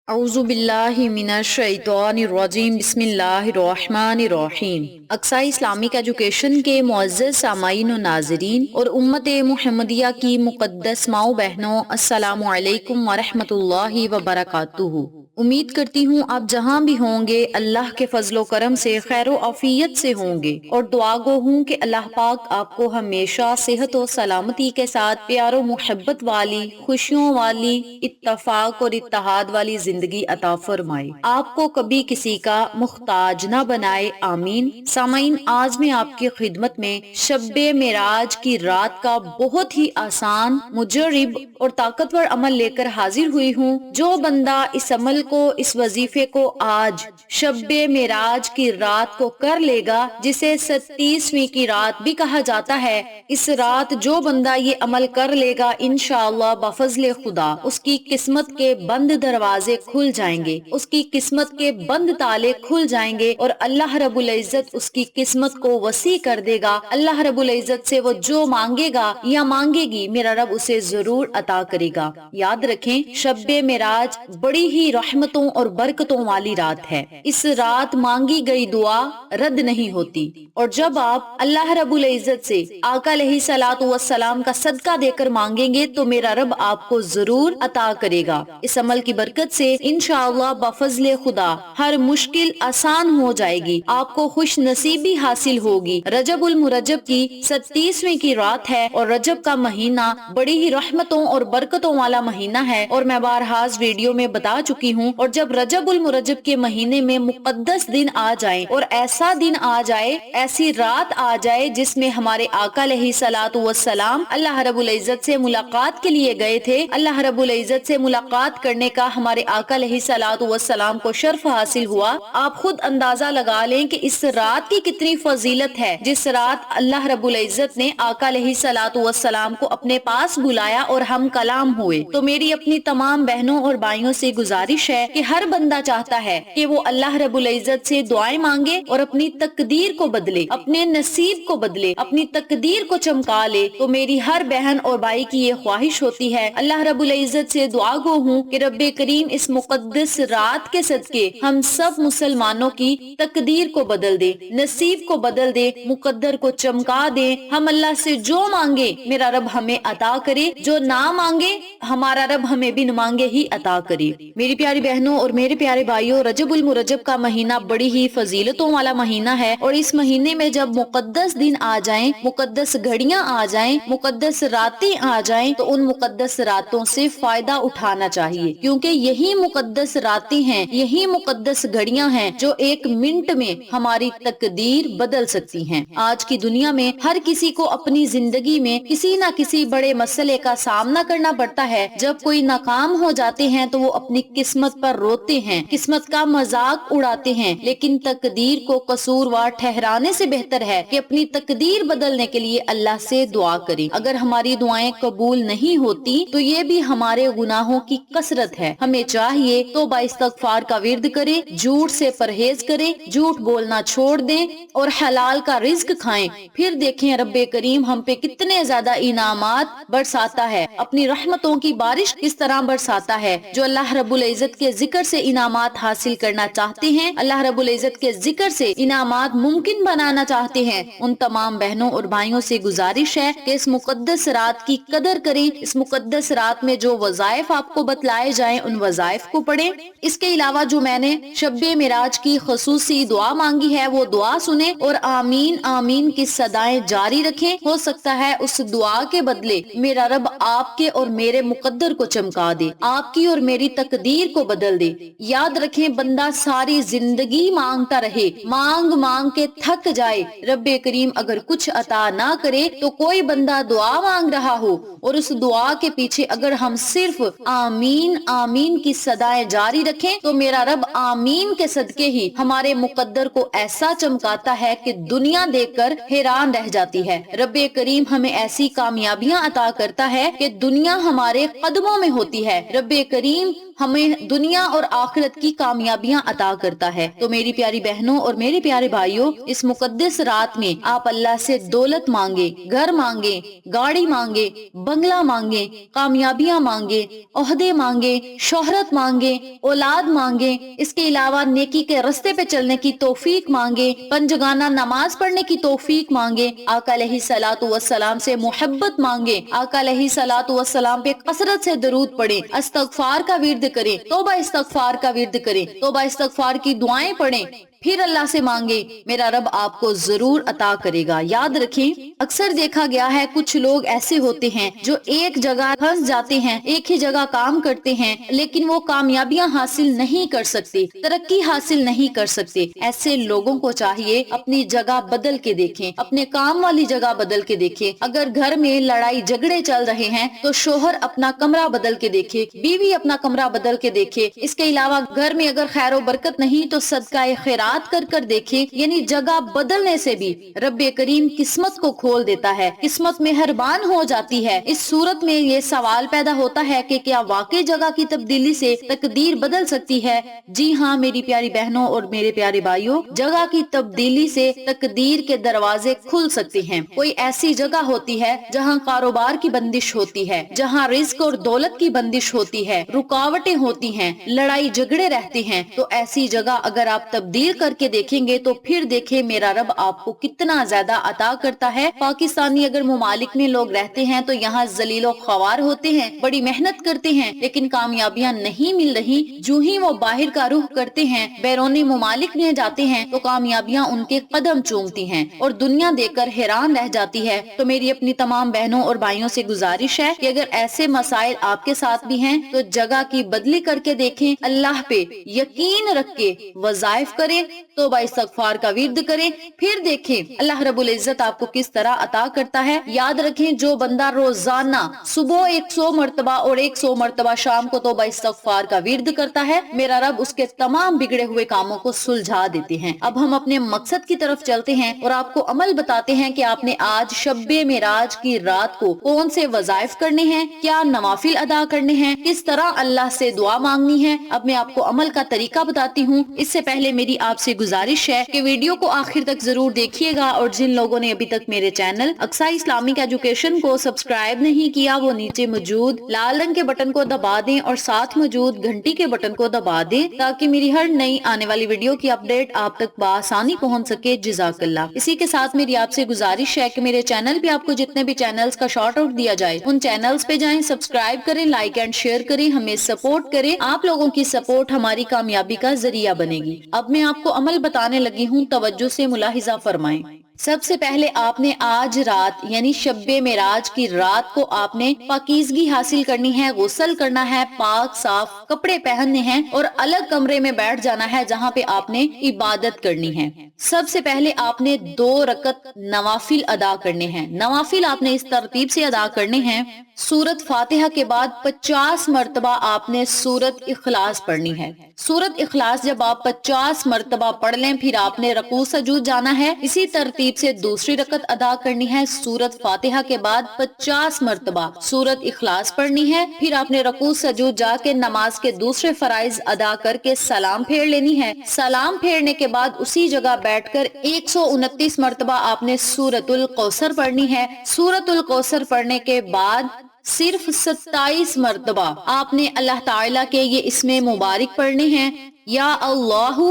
اعوذ باللہ من الشیطان الرجیم بسم اللہ الرحمن الرحیم۔ اقصی اسلامک ایجوکیشن کے معزز سامعین و ناظرین اور امت محمدیہ کی مقدس ماؤں بہنوں، السلام علیکم ورحمۃ اللہ وبرکاتہ۔ امید کرتی ہوں آپ جہاں بھی ہوں گے اللہ کے فضل و کرم سے خیر و عافیت سے ہوں گے، اور دعا گو ہوں کہ اللہ پاک آپ کو ہمیشہ صحت و سلامتی کے ساتھ پیار و محبت والی، خوشیوں والی، اتفاق اور اتحاد والی زندگی عطا فرمائے، آپ کو کبھی کسی کا محتاج نہ بنائے، آمین۔ سامعین، آج میں آپ کی خدمت میں شب معراج کی رات کا بہت ہی آسان، مجرب اور طاقتور عمل لے کر حاضر ہوئی ہوں۔ جو بندہ اس عمل کو، اس وظیفے کو آج شب معراج کی رات کو کر لے گا، جسے 37ویں کی رات بھی کہا جاتا ہے، اس رات جو بندہ یہ عمل کر لے گا، انشاءاللہ بفضل خدا اس کی قسمت کے بند دروازے کھل جائیں گے، اس کی قسمت کے بند تالے کھل جائیں گے، اور اللہ رب العزت اس کی قسمت کو وسیع کر دے گا۔ اللہ رب العزت سے وہ جو مانگے گا یا مانگے گی، میرا رب اسے ضرور عطا کرے گا۔ یاد رکھیں، شب معراج بڑی ہی رحمتوں اور برکتوں والی رات ہے۔ اس رات مانگی گئی دعا رد نہیں ہوتی، اور جب آپ اللہ رب العزت سے آقا علیہ الصلوۃ والسلام کا صدقہ دے کر مانگیں گے تو میرا رب آپ کو ضرور عطا کرے گا۔ اس عمل کی برکت سے انشاءاللہ بفضل خدا ہر مشکل آسان ہو جائے گی، آپ کو خوش نصیبی حاصل ہوگی۔ رجب المرجب کی 37ویں کی رات ہے، اور رجب کا مہینہ بڑی ہی رحمتوں اور برکتوں والا مہینہ ہے، اور میں بارہا ویڈیو میں بتا چکی ہوں۔ اور جب رجب المرجب کے مہینے میں مقدس دن آ جائیں، اور ایسا دن آ جائے، ایسی رات آ جائے جس میں ہمارے آقا علیہ الصلوۃ والسلام اللہ رب العزت سے ملاقات کے لیے گئے تھے، اللہ رب العزت سے ملاقات کرنے کا ہمارے آقا علیہ الصلوۃ والسلام کو شرف حاصل ہوا، آپ خود اندازہ لگا لیں کہ اس رات کی کتنی فضیلت ہے، جس رات اللہ رب العزت نے آقا علیہ الصلوۃ والسلام کو اپنے پاس بلایا اور ہم کلام ہوئے۔ تو میری اپنی تمام بہنوں اور بھائیوں سے گزارش ہے کہ ہر بندہ چاہتا ہے کہ وہ اللہ رب العزت سے دعائیں مانگے اور اپنی تقدیر کو بدلے، اپنے نصیب کو بدلے، اپنی تقدیر کو چمکا لے۔ تو میری ہر بہن اور بھائی کی یہ خواہش ہوتی ہے، اللہ رب العزت سے دعا گو ہوں کہ رب کریم اس مقدس رات کے صدقے ہم سب مسلمانوں کی تقدیر کو بدل دے، نصیب کو بدل دے، مقدر کو چمکا دے۔ ہم اللہ سے جو مانگے میرا رب ہمیں عطا کرے، جو نہ مانگے ہمارا رب ہمیں بن مانگے ہی عطا کرے۔ میری پیاری بہنوں اور میرے پیارے بھائیوں، رجب المرجب کا مہینہ بڑی ہی فضیلتوں والا مہینہ ہے، اور اس مہینے میں جب مقدس دن آ جائیں، مقدس گھڑیاں آ جائیں، مقدس راتیں آ جائیں، تو ان مقدس راتوں سے فائدہ اٹھانا چاہیے، کیونکہ یہی مقدس راتیں ہیں، یہی مقدس گھڑیاں ہیں جو ایک منٹ میں ہماری تقدیر بدل سکتی ہیں۔ آج کی دنیا میں ہر کسی کو اپنی زندگی میں کسی نہ کسی بڑے مسئلے کا سامنا کرنا پڑتا ہے۔ جب کوئی ناکام ہو جاتے ہیں تو وہ اپنی قسمت پر روتے ہیں، قسمت کا مذاق اڑاتے ہیں، لیکن تقدیر کو قصوروار ٹھہرانے سے بہتر ہے کہ اپنی تقدیر بدلنے کے لیے اللہ سے دعا کریں۔ اگر ہماری دعائیں قبول نہیں ہوتی تو یہ بھی ہمارے گناہوں کی کثرت ہے۔ ہمیں چاہیے توبہ استغفار کا ورد کریں، جھوٹ سے پرہیز کریں، جھوٹ بولنا چھوڑ دیں اور حلال کا رزق کھائیں، پھر دیکھیں رب کریم ہم پہ کتنے زیادہ انعامات برساتا ہے، اپنی رحمتوں کی بارش کس طرح برساتا ہے۔ جو اللہ رب العزت کے ذکر سے انعامات حاصل کرنا چاہتے ہیں، اللہ رب العزت کے ذکر سے انعامات ممکن بنانا چاہتے ہیں، ان تمام بہنوں اور بھائیوں سے گزارش ہے کہ اس مقدس رات کی قدر کریں۔ اس مقدس رات میں جو وظائف آپ کو بتلائے جائیں ان وظائف کو پڑھیں۔ اس کے علاوہ جو میں نے شب معراج کی خصوصی دعا مانگی ہے وہ دعا سنیں اور آمین آمین کی صدائیں جاری رکھیں۔ ہو سکتا ہے اس دعا کے بدلے میرا رب آپ کے اور میرے مقدر کو چمکا دے، آپ کی اور میری تقدیر کو بدل دے۔ یاد رکھیں، بندہ ساری زندگی مانگتا رہے، مانگ مانگ کے تھک جائے، رب کریم اگر کچھ عطا نہ کرے تو کوئی بندہ دعا مانگ رہا ہو اور اس دعا کے پیچھے اگر ہم صرف آمین آمین کی صدائیں جاری رکھیں تو میرا رب آمین کے صدقے ہی ہمارے مقدر کو ایسا چمکاتا ہے کہ دنیا دیکھ کر حیران رہ جاتی ہے۔ رب کریم ہمیں ایسی کامیابیاں عطا کرتا ہے کہ دنیا ہمارے قدموں میں ہوتی ہے۔ رب کریم ہمیں دنیا اور آخرت کی کامیابیاں عطا کرتا ہے۔ تو میری پیاری بہنوں اور میرے پیارے بھائیوں، اس مقدس رات میں آپ اللہ سے دولت مانگے، گھر مانگے، گاڑی مانگے، بنگلہ مانگے، کامیابیاں مانگے، عہدے مانگے، شہرت مانگے، اولاد مانگے، اس کے علاوہ نیکی کے رستے پہ چلنے کی توفیق مانگے، پنجگانہ نماز پڑھنے کی توفیق مانگے، آقا علیہ الصلوۃ والسلام سے محبت مانگے، آقا علیہ الصلوۃ والسلام پہ کثرت سے درود پڑھیں، استغفار کا ورد کریں، توبہ استغفار کا ورد کریں، توبہ استغفار کی دعائیں پڑھیں، پھر اللہ سے مانگے، میرا رب آپ کو ضرور عطا کرے گا۔ یاد رکھیں، اکثر دیکھا گیا ہے کچھ لوگ ایسے ہوتے ہیں جو ایک جگہ پھنس جاتے ہیں، ایک ہی جگہ کام کرتے ہیں، لیکن وہ کامیابیاں حاصل نہیں کر سکتے، ترقی حاصل نہیں کر سکتے۔ ایسے لوگوں کو چاہیے اپنی جگہ بدل کے دیکھیں، اپنے کام والی جگہ بدل کے دیکھیں۔ اگر گھر میں لڑائی جھگڑے چل رہے ہیں تو شوہر اپنا کمرہ بدل کے دیکھے، بیوی اپنا کمرہ بدل کے دیکھے۔ اس کے علاوہ گھر میں اگر خیر و برکت نہیں تو صدقہ خیرات کر دیکھیں۔ یعنی جگہ بدلنے سے بھی رب کریم قسمت کو کھول دیتا ہے، قسمت مہربان ہو جاتی ہے۔ اس صورت میں یہ سوال پیدا ہوتا ہے کہ کیا واقعی جگہ کی تبدیلی سے تقدیر بدل سکتی ہے؟ جی ہاں میری پیاری بہنوں اور میرے پیارے بھائیوں، جگہ کی تبدیلی سے تقدیر کے دروازے کھل سکتے ہیں۔ کوئی ایسی جگہ ہوتی ہے جہاں کاروبار کی بندش ہوتی ہے، جہاں رزق اور دولت کی بندش ہوتی ہے، رکاوٹیں ہوتی ہیں، لڑائی جھگڑے رہتے ہیں، تو ایسی جگہ اگر آپ تبدیل کر کے دیکھیں گے تو پھر دیکھیں میرا رب آپ کو کتنا زیادہ عطا کرتا ہے۔ پاکستانی اگر ممالک میں لوگ رہتے ہیں تو یہاں ذلیل و خوار ہوتے ہیں، بڑی محنت کرتے ہیں، لیکن کامیابیاں نہیں مل رہی۔ جو ہی وہ باہر کا رخ کرتے ہیں، بیرونی ممالک میں جاتے ہیں تو کامیابیاں ان کے قدم چومتی ہیں اور دنیا دیکھ کر حیران رہ جاتی ہے۔ تو میری اپنی تمام بہنوں اور بھائیوں سے گزارش ہے کہ اگر ایسے مسائل آپ کے ساتھ بھی ہیں تو جگہ کی بدلی کر کے دیکھیں، اللہ پہ یقین رکھ کے وظائف کریں، توبہ استغفار کا ورد کریں، پھر دیکھیں اللہ رب العزت آپ کو کس طرح عطا کرتا ہے۔ یاد رکھیں، جو بندہ روزانہ صبح 100 مرتبہ اور 100 مرتبہ شام کو توبہ استغفار کا ورد کرتا ہے، میرا رب اس کے تمام بگڑے ہوئے کاموں کو سلجھا دیتے ہیں۔ اب ہم اپنے مقصد کی طرف چلتے ہیں اور آپ کو عمل بتاتے ہیں کہ آپ نے آج شب معراج کی رات کو کون سے وظائف کرنے ہیں، کیا نوافل ادا کرنے ہیں، کس طرح اللہ سے دعا مانگنی ہے۔ اب میں آپ کو عمل کا طریقہ بتاتی ہوں۔ اس سے پہلے میری آپ سے گزارش ہے کہ ویڈیو کو آخر تک ضرور دیکھیے گا، اور جن لوگوں نے ابھی تک میرے چینل اقصیٰ اسلامک ایجوکیشن کو سبسکرائب نہیں کیا وہ نیچے موجود لال رنگ کے بٹن کو دبا دیں اور ساتھ موجود گھنٹی کے بٹن کو دبا دیں تاکہ میری ہر نئی آنے والی ویڈیو کی اپڈیٹ آپ تک بآسانی پہنچ سکے۔ جزاک اللہ۔ اسی کے ساتھ میری آپ سے گزارش ہے کہ میرے چینل پہ آپ کو جتنے بھی چینلز کا شارٹ آؤٹ دیا جائے ان چینلز پہ جائیں، سبسکرائب کریں، لائک اینڈ شیئر کریں، ہمیں سپورٹ کریں۔ آپ لوگوں کی سپورٹ ہماری کامیابی کا ذریعہ بنے گی۔ اب میں آپ کو عمل بتانے لگی ہوں، توجہ سے ملاحظہ فرمائیں۔ سب سے پہلے آپ نے آج رات یعنی شب معراج کی رات کو آپ نے پاکیزگی حاصل کرنی ہے، غسل کرنا ہے، پاک صاف کپڑے پہننے ہیں اور الگ کمرے میں بیٹھ جانا ہے جہاں پہ آپ نے عبادت کرنی ہے۔ سب سے پہلے آپ نے 2 رکعت نوافل ادا کرنے ہیں۔ نوافل آپ نے اس ترتیب سے ادا کرنے ہیں: سورت فاتحہ کے بعد 50 مرتبہ آپ نے سورت اخلاص پڑھنی ہے۔ سورت اخلاص جب آپ 50 مرتبہ پڑھ لیں پھر آپ نے رکوع سجود جانا ہے۔ اسی ترتیب سے دوسری رکعت ادا کرنی ہے۔ سورت فاتحہ کے بعد 50 مرتبہ سورت اخلاص پڑھنی ہے، پھر آپ نے رکوع سجود جا کے نماز کے دوسرے فرائض ادا کر کے سلام پھیر لینی ہے۔ سلام پھیرنے کے بعد اسی جگہ بیٹھ کر 129 مرتبہ آپ نے سورت الکوثر پڑھنی ہے۔ سورت الکوثر پڑھنے کے بعد صرف 27 مرتبہ آپ نے اللہ تعالیٰ کے یہ اسم مبارک پڑھنے ہیں: یا اللہ،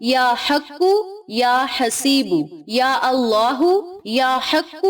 یا حق، یا حسیب، یا اللہ، یا حق،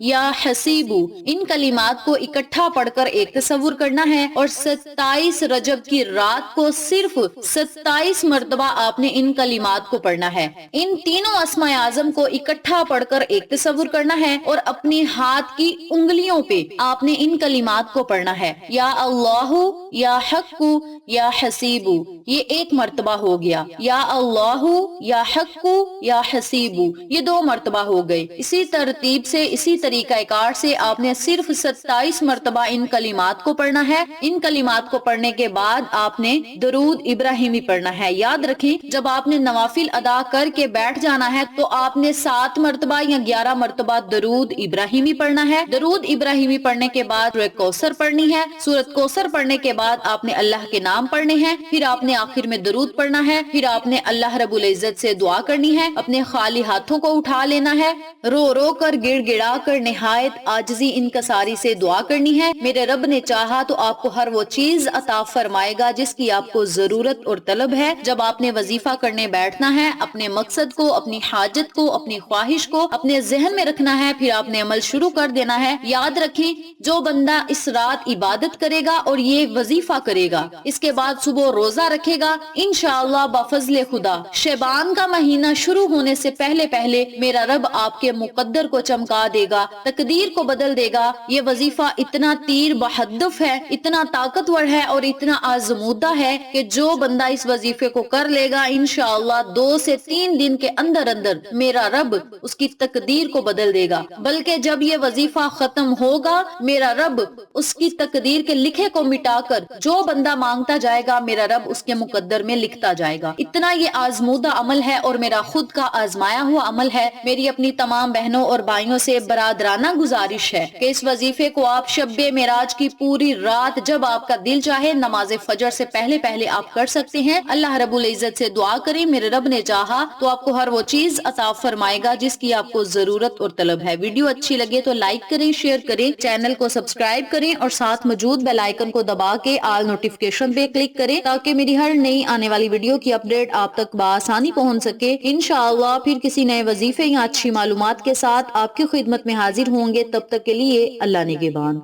یا حسیب۔ ان کلمات کو اکٹھا پڑھ کر ایک تصور کرنا ہے اور 27 رجب کی رات کو صرف 27 مرتبہ آپ نے ان کلمات کو پڑھنا ہے۔ ان تینوں اسماء اعظم کو اکٹھا پڑھ کر ایک تصور کرنا ہے اور اپنی ہاتھ کی انگلیوں پہ آپ نے ان کلمات کو پڑھنا ہے: یا اللہ، یا حق، یا حسیب۔ یہ 1 مرتبہ ہو گیا۔ یا اللہ، یا حق، یا حسیب، یہ 2 مرتبہ ہو گئے۔ اسی اسی ترتیب سے اسی طریقہ کار سے آپ نے صرف 27 مرتبہ ان کلمات کو پڑھنا ہے۔ ان کلمات کو پڑھنے کے بعد آپ نے درود ابراہیمی پڑھنا ہے۔ یاد رکھیں جب آپ نے نوافل ادا کر کے بیٹھ جانا ہے تو آپ نے 7 مرتبہ یا 11 مرتبہ درود ابراہیمی پڑھنا ہے۔ درود ابراہیمی پڑھنے کے بعد سورۃ کوثر پڑھنی ہے۔ سورۃ کوثر پڑھنے کے بعد آپ نے اللہ کے نام پڑھنے ہیں، پھر آپ نے آخر میں درود پڑھنا ہے، پھر آپ نے اللہ رب العزت سے دعا کرنی ہے، اپنے خالی ہاتھوں کو اٹھا لینا ہے، رو رو کر گڑ گڑا کر نہایت عاجزی انکساری سے دعا کرنی ہے۔ میرے رب نے چاہا تو آپ کو ہر وہ چیز عطا فرمائے گا جس کی آپ کو ضرورت اور طلب ہے۔ جب آپ نے وظیفہ کرنے بیٹھنا ہے اپنے مقصد کو، اپنی حاجت کو، اپنی خواہش کو اپنے ذہن میں رکھنا ہے، پھر آپ نے عمل شروع کر دینا ہے۔ یاد رکھیں جو بندہ اس رات عبادت کرے گا اور یہ وظیفہ کرے گا، اس کے بعد صبح روزہ رکھے گا، انشاءاللہ بفضل خدا شعبان کا مہینہ شروع ہونے سے پہلے پہلے میرا رب آپ کے مقدر کو چمکا دے گا، تقدیر کو بدل دے گا۔ یہ وظیفہ اتنا تیر بہدف ہے، اتنا طاقتور ہے اور اتنا آزمودہ ہے کہ جو بندہ اس وظیفے کو کر لے گا انشاءاللہ 2 سے 3 دن کے اندر اندر میرا رب اس کی تقدیر کو بدل دے گا، بلکہ جب یہ وظیفہ ختم ہوگا میرا رب اس کی تقدیر کے لکھے کو مٹا کر جو بندہ مانگتا جائے گا میرا رب اس کے مقدر میں لکھتا جائے گا۔ اتنا یہ آزمودہ عمل ہے اور میرا خود کا آزمایا ہوا عمل ہے۔ میری اپنی تمام بہنوں اور بھائیوں سے برادرانہ گزارش ہے کہ اس وظیفے کو آپ شب معراج کی پوری رات جب آپ کا دل چاہے نماز فجر سے پہلے پہلے آپ کر سکتے ہیں۔ اللہ رب العزت سے دعا کریں، میرے رب نے چاہا تو آپ کو ہر وہ چیز عطا فرمائے گا جس کی آپ کو ضرورت اور طلب ہے۔ ویڈیو اچھی لگے تو لائک کریں، شیئر کریں، چینل کو سبسکرائب کریں اور ساتھ موجود بیل آئیکن کو دبا کے آل نوٹیفیکیشن پہ کلک کریں تاکہ میری ہر نئی آنے والی ویڈیو کی اپڈیٹ آپ تک بآسانی پہنچ سکے۔ انشاءاللہ پھر کسی نئے وظیفے یا اچھی معلومات کے ساتھ آپ کی خدمت میں حاضر ہوں گے، تب تک کے لیے اللہ نگہبان۔